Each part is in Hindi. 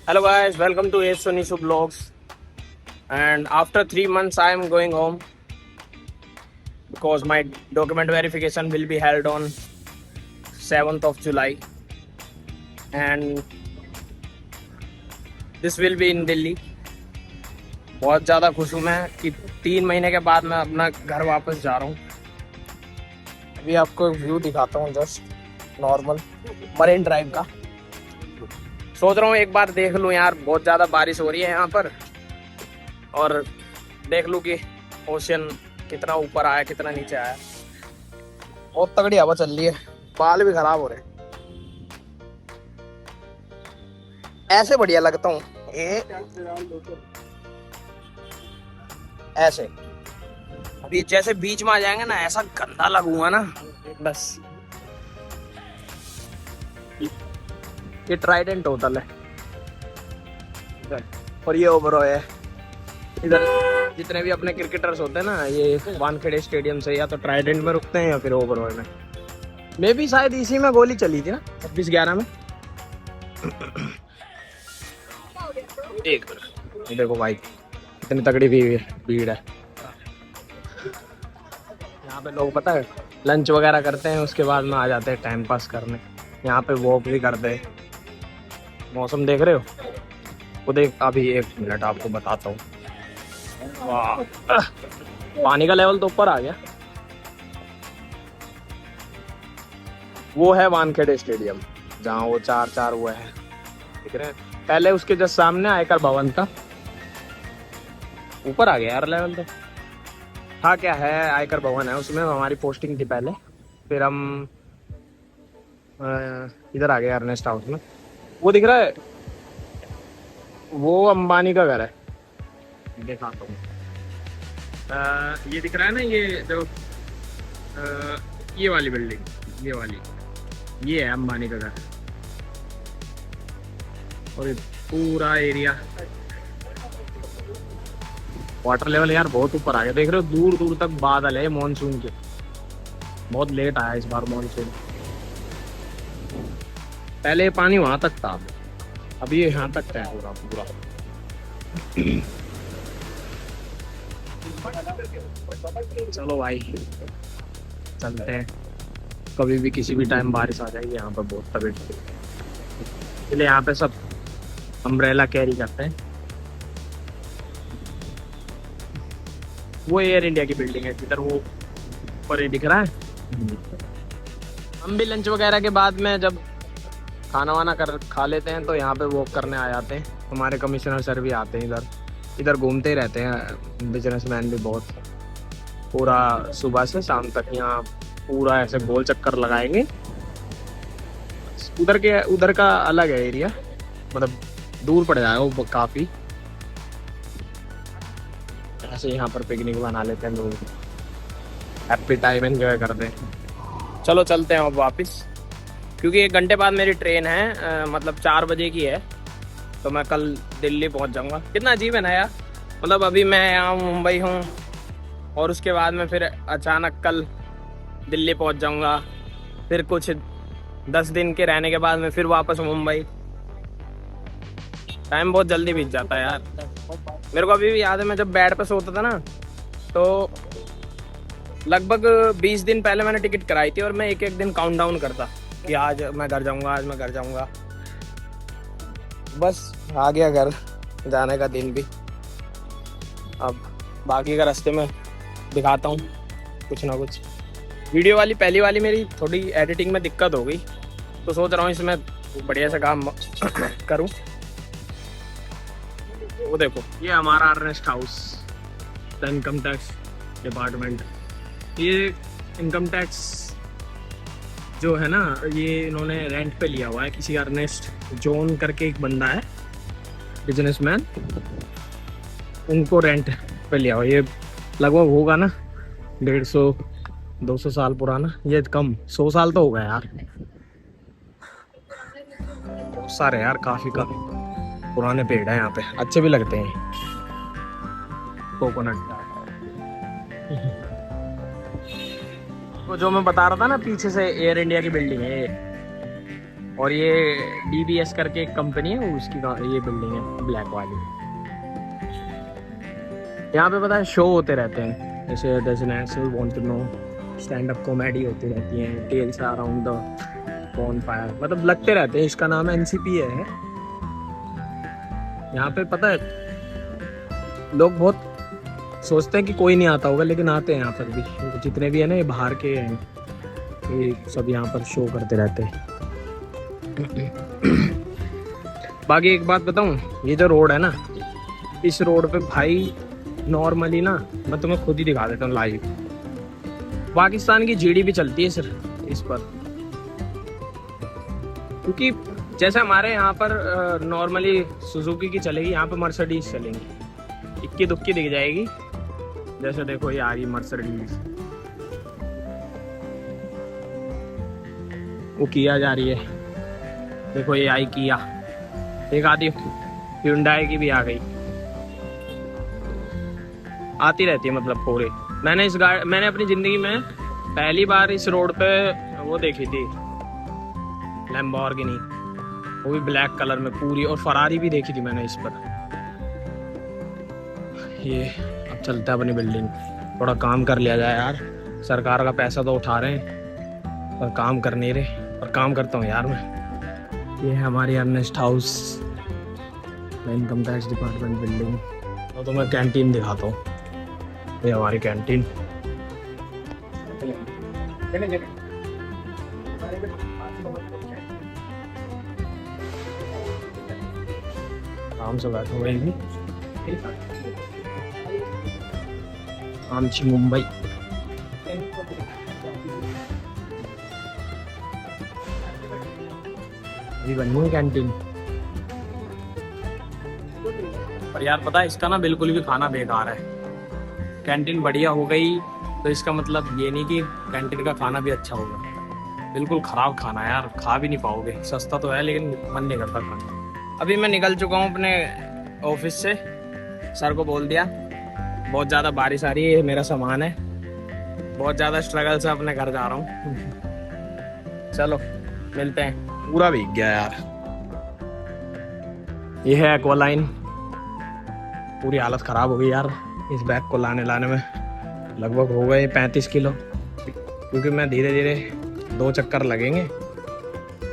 Hello guys, welcome to Ace Sonisu Vlogs. And after 3 months, I am going home because my document verification will be held on 7th of July, and this will be in Delhi. बहुत ज़्यादा खुश हूँ मैं कि 3 महीने के बाद मैं अपना घर वापस जा रहा हूँ। अभी आपको व्यू दिखाता हूँ, जस्ट नॉर्मल मरीन ड्राइव का। सोच रहा हूँ एक बार देख लूँ यार, बहुत ज़्यादा बारिश हो रही है यहाँ पर, और देख लूँ कि ओशन कितना ऊपर आया कितना नीचे आया। बहुत तगड़ी हवा चल रही है, बाल भी खराब हो रहे हैं। ऐसे बढ़िया लगता हूँ ये, ऐसे। अभी जैसे बीच में आ जाएंगे ना, ऐसा गंदा लगूंगा ना बस। ये ट्राइडेंट होटल है और ये ओबरॉय है। इधर जितने भी अपने क्रिकेटर्स होते हैं ना, ये वानखेड़े स्टेडियम से या तो ट्राइडेंट में रुकते हैं या फिर ओबरॉय में। मे भी शायद इसी में गोली चली थी ना 26/11 में। एक मिनट, देखो भाई कितनी तगड़ी भीड़ है यहाँ पे। लोग पता है लंच वगैरह करते हैं, उसके बाद में आ जाते हैं टाइम पास करने। यहाँ पे वॉक भी करते हैं। मौसम देख रहे हो, वो देख। अभी एक मिनट आपको बताता हूँ। वाह, पानी का लेवल तो ऊपर आ गया। वो है वानखेड़े स्टेडियम, जहाँ वो चार हुए हैं, दिख रहे हैं। पहले उसके जस्ट सामने आयकर भवन था। ऊपर आ गया यार लेवल तो। हाँ क्या है, आयकर भवन है, उसमें हमारी पोस्टिंग थी पहले। फिर हम इधर आ गए अर्नेस्ट हाउस में। वो दिख रहा है, वो अंबानी का घर है। दिखाता हूँ। ये दिख रहा है ना, ये जो ये वाली बिल्डिंग, ये वाली, ये है अंबानी का घर। और ये पूरा एरिया, वाटर लेवल यार बहुत ऊपर आ गया। देख रहे हो, दूर दूर तक बादल है मॉनसून के। बहुत लेट आया इस बार मॉनसून। पहले ये पानी वहां तक था, अभी ये यहाँ तक है पूरा पूरा। चलो भाई चलते हैं। कभी भी किसी भी टाइम बारिश आ जाएगी यहाँ पर, बहुत तबीयत, इसलिए यहाँ पे सब अम्ब्रेला कैरी करते हैं। वो एयर इंडिया की बिल्डिंग है, इधर वो ऊपर ही दिख रहा है। हम भी लंच वगैरह के बाद में जब खाना वाना खा लेते हैं तो यहाँ पे वॉक करने आ जाते हैं। हमारे कमिश्नर सर भी आते हैं इधर घूमते ही रहते हैं। बिजनेसमैन भी बहुत, पूरा सुबह से शाम तक यहाँ पूरा ऐसे गोल चक्कर लगाएंगे। उधर का अलग है एरिया, मतलब दूर पड़ जाएगा वो काफ़ी। ऐसे यहाँ पर पिकनिक बना लेते हैं लोग, हैप्पी टाइम एंजॉय करते हैं। चलो चलते हैं अब वापस, क्योंकि 1 घंटे बाद मेरी ट्रेन है, मतलब 4 बजे की है। तो मैं कल दिल्ली पहुंच जाऊंगा। कितना अजीब है ना यार, मतलब अभी मैं यहाँ मुंबई हूँ और उसके बाद में फिर अचानक कल दिल्ली पहुंच जाऊंगा। फिर कुछ 10 दिन के रहने के बाद में फिर वापस मुंबई। टाइम बहुत जल्दी बीत जाता है यार। मेरे को अभी भी याद है, मैं जब बेड पे सोता था ना, तो लगभग 20 दिन पहले मैंने टिकट कराई थी और मैं एक एक दिन काउंट डाउन करता कि आज मैं घर जाऊंगा, आज मैं घर जाऊंगा। बस आ गया घर जाने का दिन भी। अब बाकी का रास्ते में दिखाता हूँ कुछ ना कुछ। वीडियो वाली पहली वाली मेरी थोड़ी एडिटिंग में दिक्कत हो गई, तो सोच रहा हूँ इसमें बढ़िया से काम करूँ। वो देखो, ये हमारा Earnest House, the income tax department. ये इनकम टैक्स जो है ना, ये इन्होंने रेंट पे लिया हुआ है। किसी अर्नेस्ट जॉन करके एक बंदा है, बिजनेसमैन, उनको रेंट पे लिया हुआ। ये लगभग होगा ना 150-200 साल पुराना, ये कम 100 साल तो हो गया यार। बहुत सारे यार, काफी पुराने पेड़ है यहाँ पे, अच्छे भी लगते हैं कोकोनट। वो जो मैं बता रहा था ना, पीछे से एयर इंडिया की बिल्डिंग है ये। और ये DBS करके एक कंपनी है, उसकी ये बिल्डिंग है ब्लैक वाली। यहाँ पे पता है शो होते रहते हैं, जैसे दस national want to know, stand up comedy होती रहती है, tales around the bonfire, मतलब लगते रहते हैं। इसका नाम NCP है। यहाँ पे पता है लोग बहुत सोचते हैं कि कोई नहीं आता होगा, लेकिन आते हैं यहाँ पर भी। जितने भी है ना ये बाहर के हैं, ये सब यहाँ पर शो करते रहते हैं। बाकी एक बात बताऊं, ये जो रोड है ना, इस रोड पे भाई नॉर्मली ना, मैं तुम्हें खुद ही दिखा देता हूँ लाइव, पाकिस्तान की GDP चलती है सिर्फ इस पर। क्योंकि जैसे हमारे यहाँ पर नॉर्मली सुजुकी की चलेगी, यहाँ पे मर्सिडीज चलेंगी, इक्की दुक्की दिख जाएगी। जैसे देखो ये आ रही मर्सिडीज, वो किया जा रही है, देखो ये आई किया, एक आधी hyundai की भी आ गई, आती रहती है मतलब पूरे। मैंने अपनी जिंदगी में पहली बार इस रोड पे वो देखी थी लैम्बोर्गिनी, वो भी ब्लैक कलर में पूरी, और फरारी भी देखी थी मैंने इस पर। ये अब चलता है अपनी बिल्डिंग, थोड़ा काम कर लिया जाए यार, सरकार का पैसा तो उठा रहे हैं पर काम कर नहीं रहे, पर काम करता हूँ यार मैं। ये है हमारी Earnest House, income tax department building. तो मैं कैंटीन दिखाता हूँ, ये हमारी कैंटीन। आराम से बैठो भाई, आमची मुंबई। अभी बनी है कैंटीन, पर यार पता है इसका ना बिल्कुल भी खाना बेकार है। कैंटीन बढ़िया हो गई तो इसका मतलब ये नहीं कि कैंटीन का खाना भी अच्छा होगा। बिल्कुल खराब खाना है यार, खा भी नहीं पाओगे। सस्ता तो है लेकिन मन नहीं करता खाने। अभी मैं निकल चुका हूँ अपने ऑफिस से, सर को बोल दिया बहुत ज़्यादा बारिश आ रही है, मेरा सामान है, बहुत ज़्यादा स्ट्रगल से अपने घर जा रहा हूँ। चलो मिलते हैं। पूरा भीग गया यार। ये है एक्वालाइन, पूरी हालत ख़राब हो गई यार इस बैग को लाने में। लगभग हो गए 35 किलो, क्योंकि मैं धीरे धीरे 2 चक्कर लगेंगे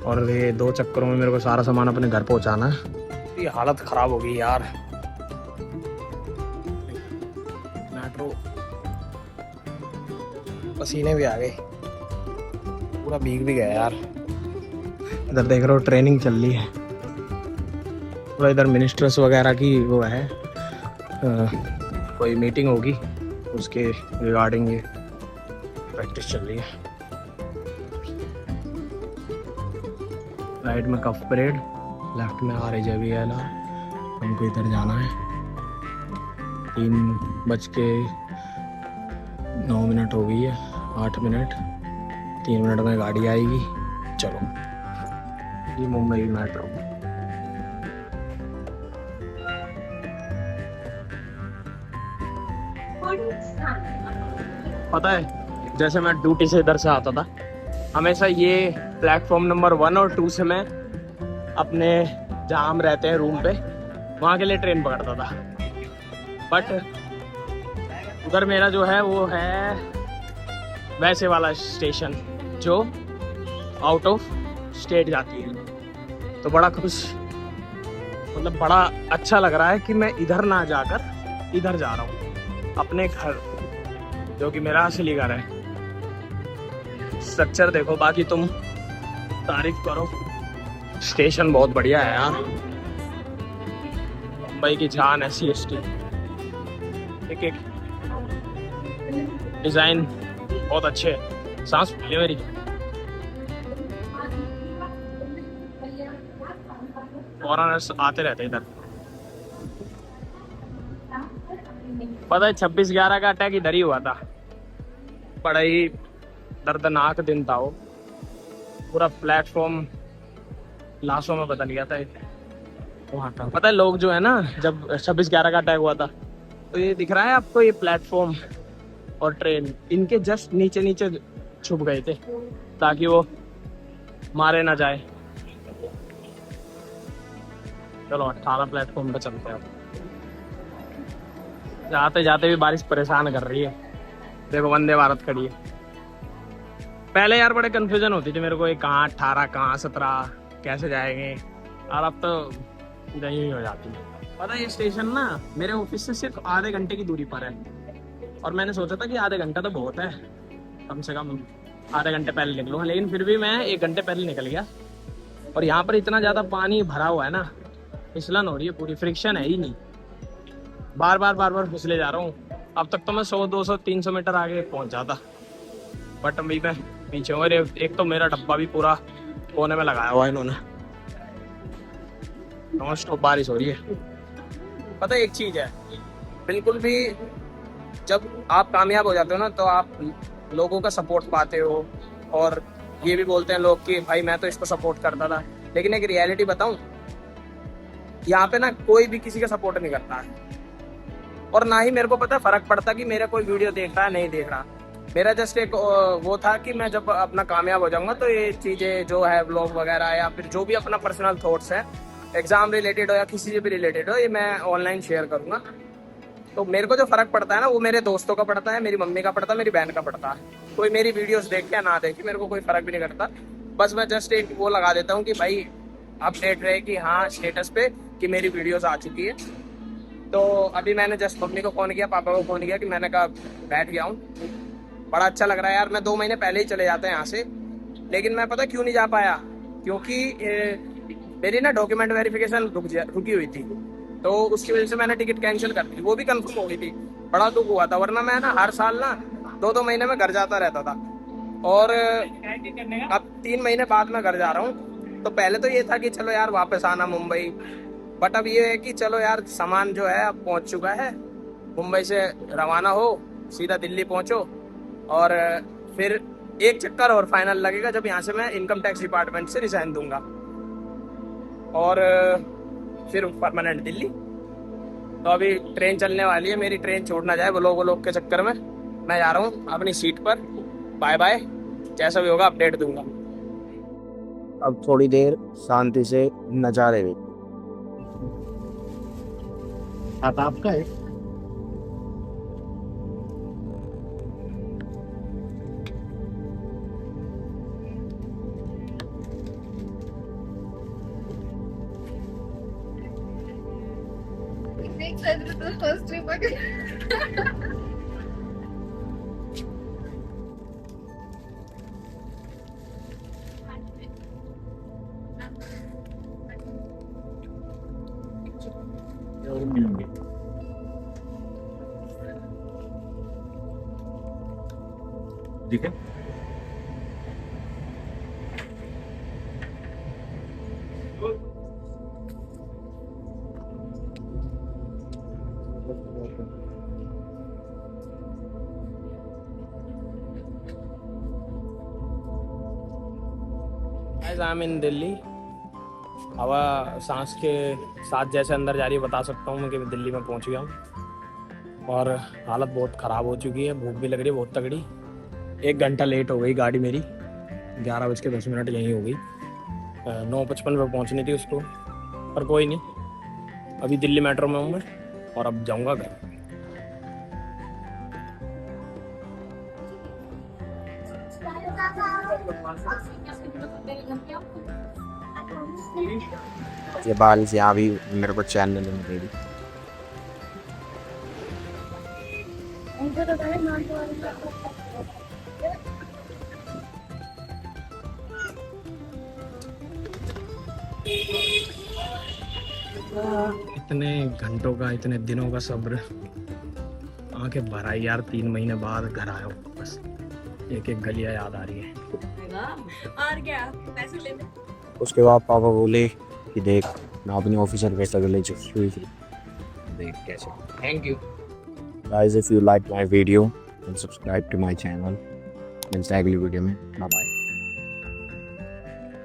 और ये 2 चक्करों में मेरे को सारा सामान अपने घर पहुंचाना है। ये हालत ख़राब हो गई यार। मेट्रो, पसीने भी आ गए, पूरा भीग भी गया यार। इधर देख रहे हो ट्रेनिंग चल रही है पूरा, इधर मिनिस्टर्स वगैरह की वो है, कोई मीटिंग होगी उसके रिगार्डिंग ये प्रैक्टिस चल रही है। राइट में कफ परेड, लेफ्ट में RJBL, हमको इधर जाना है। 3:09 हो गई है, 8 मिनट, 3 मिनट में गाड़ी आएगी। चलो, ये मुंबई मेट्रो। पता है जैसे मैं ड्यूटी से इधर से आता था, हमेशा ये प्लेटफॉर्म नंबर 1 और 2 से मैं अपने जहाँ हम रहते हैं रूम पे, वहाँ के लिए ट्रेन पकड़ता था। बट उधर मेरा जो है वो है वैसे वाला स्टेशन जो आउट ऑफ स्टेट जाती है। तो बड़ा खुश, मतलब बड़ा अच्छा लग रहा है कि मैं इधर ना जाकर इधर जा रहा हूँ, अपने घर, जो कि मेरा असली घर है। स्ट्रक्चर देखो, बाकी तुम तारीफ करो। स्टेशन बहुत बढ़िया है यार, मुंबई की जान है CST। एक एक डिजाइन बहुत अच्छे है। सांस फूली मेरी। फॉरेनर्स आते रहते इधर। पता है 26/11 का अटैक इधर ही हुआ था। बड़ा ही दर्दनाक दिन था वो, पूरा प्लेटफॉर्म लाशों में बदल गया था वहाँ का। पता है लोग जो है ना, जब 26/11 का अटैक हुआ था, तो ये दिख रहा है आपको, ये प्लेटफॉर्म और ट्रेन इनके जस्ट नीचे नीचे छुप गए थे ताकि वो मारे ना जाए। चलो 18 प्लेटफॉर्म पे चलते हैं अब। जाते जाते भी बारिश परेशान कर रही है। देखो वंदे भारत खड़ी है। पहले यार बड़े कंफ्यूजन होती थी मेरे को, ये कहाँ 18 कहाँ 17 कैसे जाएंगे, और अब तो नहीं हो जाती। पता है ये स्टेशन ना मेरे ऑफिस से सिर्फ आधे घंटे की दूरी पर है, और मैंने सोचा था कि आधे घंटा तो बहुत है, कम से कम आधे घंटे पहले निकलूंगा, लेकिन फिर भी मैं 1 घंटे पहले निकल गया। और यहाँ पर इतना ज़्यादा पानी भरा हुआ है ना, फिसलन हो रही है पूरी, फ्रिक्शन है ही नहीं, बार बार फिसले जा रहा हूँ। अब तक तो मैं 100 200 300 मीटर आगे पहुँच जाता, बट अभी मैं पीछे हूँ। एक तो मेरा डब्बा भी पूरा कोने में लगाया हुआ है इन्होंने। नॉन स्टॉप बारिश हो रही है। पता है एक चीज है, बिल्कुल भी जब आप कामयाब हो जाते हो ना तो आप लोगों का सपोर्ट पाते हो, और ये भी बोलते हैं लोग कि भाई मैं तो इसको सपोर्ट करता था, लेकिन एक रियलिटी बताऊं, यहाँ पे ना कोई भी किसी का सपोर्ट नहीं करता है, और ना ही मेरे को पता फर्क पड़ता कि मेरा कोई वीडियो देख रहा है नहीं देख रहा। मेरा जस्ट एक वो था कि मैं जब अपना कामयाब हो जाऊंगा तो ये चीज़ें जो है व्लॉग वगैरह या फिर जो भी अपना पर्सनल थॉट्स है, एग्जाम रिलेटेड हो या किसी से भी रिलेटेड हो, ये मैं ऑनलाइन शेयर करूंगा। तो मेरे को जो फर्क पड़ता है ना वो मेरे दोस्तों का पड़ता है, मेरी मम्मी का पड़ता है, मेरी बहन का पड़ता है। कोई मेरी वीडियोस देखे या ना देखे मेरे को कोई फर्क भी नहीं करता। बस मैं जस्ट एक वो लगा देता हूँ कि भाई अपडेट रहे कि हाँ स्टेटस पे कि मेरी वीडियोस आ चुकी है। तो अभी मैंने जस्ट मम्मी को फ़ोन किया, पापा को फ़ोन किया कि मैंने कहा बैठ गया हूँ। बड़ा अच्छा लग रहा है यार। मैं 2 महीने पहले ही चले जाते हैं यहाँ से, लेकिन मैं पता क्यों नहीं जा पाया, क्योंकि मेरी ना डॉक्यूमेंट वेरिफिकेशन रुकी हुई थी, तो उसकी वजह से मैंने टिकट कैंसिल कर दी। वो भी कंफर्म हो गई थी, बड़ा दुख हुआ था, वरना मैं ना हर साल ना 2-2 महीने में घर जाता रहता था, और अब 3 महीने बाद मैं घर जा रहा हूँ। तो पहले तो ये था कि चलो यार वापस आना मुंबई, बट अब ये है कि चलो यार सामान जो है अब पहुँच चुका है, मुंबई से रवाना हो सीधा दिल्ली पहुँचो, और फिर एक चक्कर और फाइनल लगेगा जब यहाँ से मैं इनकम टैक्स डिपार्टमेंट से रिजाइन दूंगा, और फिर परमानेंट दिल्ली। तो अभी ट्रेन चलने वाली है, मेरी ट्रेन छूट ना जाए व्लॉग के चक्कर में। मैं जा रहा हूँ अपनी सीट पर, बाय बाय, जैसा भी होगा अपडेट दूंगा। अब थोड़ी देर शांति से नजारे भी आपका है। First trip again. ठीक है। आई एम इन दिल्ली। हवा सांस के साथ जैसे अंदर जा रही है, बता सकता हूँ मैं कि मैं दिल्ली में पहुँच गया हूँ, और हालत बहुत ख़राब हो चुकी है, भूख भी लग रही है बहुत तगड़ी। 1 घंटा लेट हो गई गाड़ी मेरी, 11:10 यहीं हो गई। 9:55 पे पहुँचनी थी उसको, पर कोई नहीं, अभी दिल्ली मेट्रो में हूँ मैं, और अब जाऊँगा घर। ये बाल से यहाँ भी मेरे को चैन नहीं मिल रही। इतने घंटों का, इतने दिनों का सब्र आंखें भर आई यार। 3 महीने बाद घर आया हूँ, बस एक एक गलियां याद आ रही है। और क्या पैसे ले ले। उसके बाद पापा बोले कि देख मैं अपनी ऑफिशियल पैसा ले चुकी थी, देख कैसे। Thank you guys, if you like my video then subscribe to my channel. मिलते हैं अगली वीडियो में, बाय बाय।